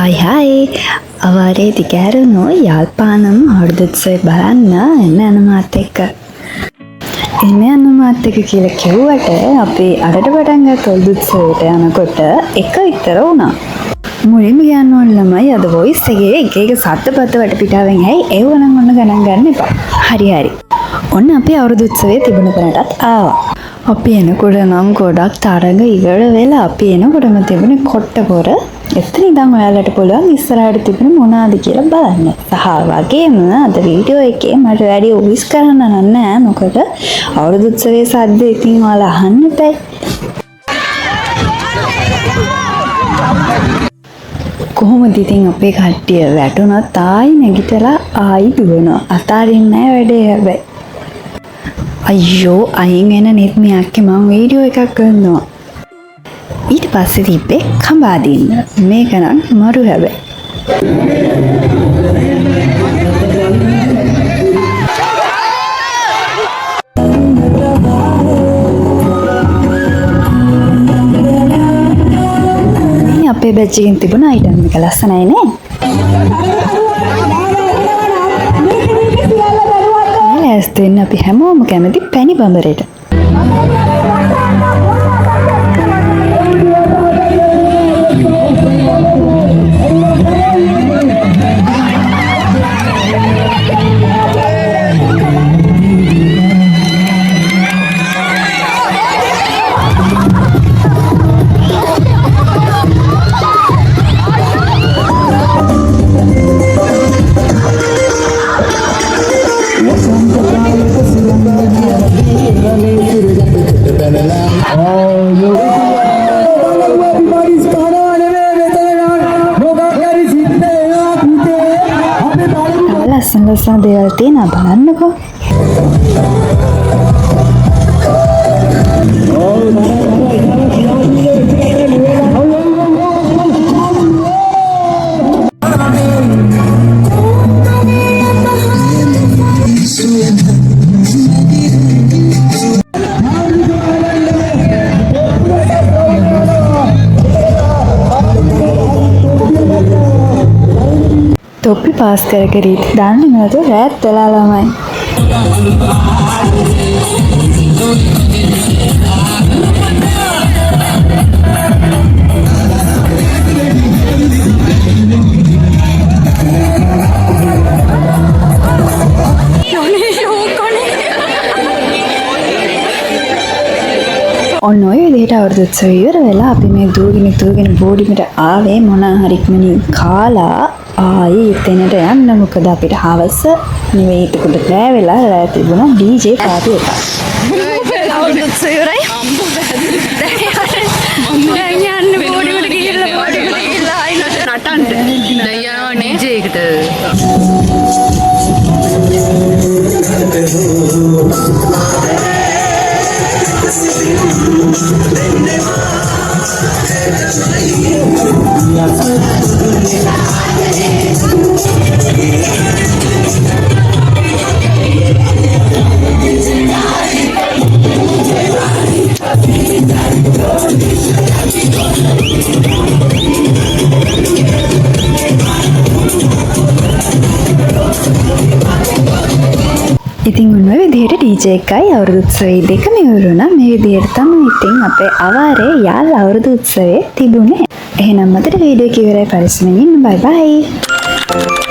හයි අවාරේ දිගෑරුණු යාල්පානම් හොඩදුත්සේ බලන්න එන්න මාත් එක්ක එන්න යන්න මාත් එක්ක කියලා කිව්වට අපි අරට පටන් ගත්ත හොඩදුත්සේට යනකොට එක විතර වුණා. මුලින්ම කියන්න ඕන ළමයි අද වොයිස් එකේ එක එක සද්දපත් වටපිටාවෙන් ඇයි ඒව නම් ඔන්න ගණන් ගන්න එපා. හරි. ඔන්න අපි අවුරුදු උත්සවයේ තිබුණ තැනටත් ආවා. අපි එනකොට නම් ගොඩක් තරඟ ඉවර වෙලා අපි එනකොටම තිබුණේ කොට්ටපොර. එතන ඉඳන් ඔයාලට පුළුවන් ඉස්සරහට තිබුණ මොනවාද කියලා බලන්න. සහ වගේම අද වීඩියෝ එකේ මට වැඩි වොයිස් කරන්න නෑ මොකද අවුරුදු උත්සවයේ සද්ද ඉතින් ඔයාලා අහන්න බෑ. කොහොමද ඉතින් අපේ කට්ටිය වැටුණත් ආයි නැගිටලා ආයි දුවනවා. අතාරින්නේ නැහැ වැඩේ හැබැයි. අයියෝ අයින් එන නෙත් මෙයාක්කේ මම වීඩියෝ එකක් කරනවා. ඊට පස්සේ තිබ්බේ කඹාදින්න. මේක නම් මරු හැබැයි. අපේ බැච් එකෙන් තිබුණ අයිටම් එක ලස්සනයි නේ? ලෑස්ති වෙන්න අපි හැමෝම කැමති පැණි බඹරේට. ලස්සන දේවල් තියෙනවා බලන්නකෝ. टोपी पास करके रीत दांडी में तो रात तला lamai ඔන්න ඔය විදිහට අවුරුදු උත්සවය ඉවර වෙලා අපි මේ දුවගෙන බෝඩිමට ආවේ මොන හරි ඉක්මනින් කාලා ආයේ එතනට යන්න මොකද අපිට හවස නෙවෙයි ටිකට බෑ වෙලා තිබුණා DJ පාටි එකක්. අවුරුදු උත්සවය ඉවරයි. දැන් යන්න බෝඩිමට ගිහිල්ලා ආයි නටන්න. දැන් යන්නේ DJ එකට. ඉතින් ඔන්න ඔය විදිහට DJ එකයි අවුරුදු උත්සවයේ දෙකම ඉවර වුණා. මේ විදිහට තමයි ඉතින් අපේ අවාරේ යාල් අවුරුදු උත්සවයේ තිබුණේ. එහෙනම් අදට වීඩියෝ එක ඉවරයි. පරිස්සමෙන් ඉන්න. බයි බයි.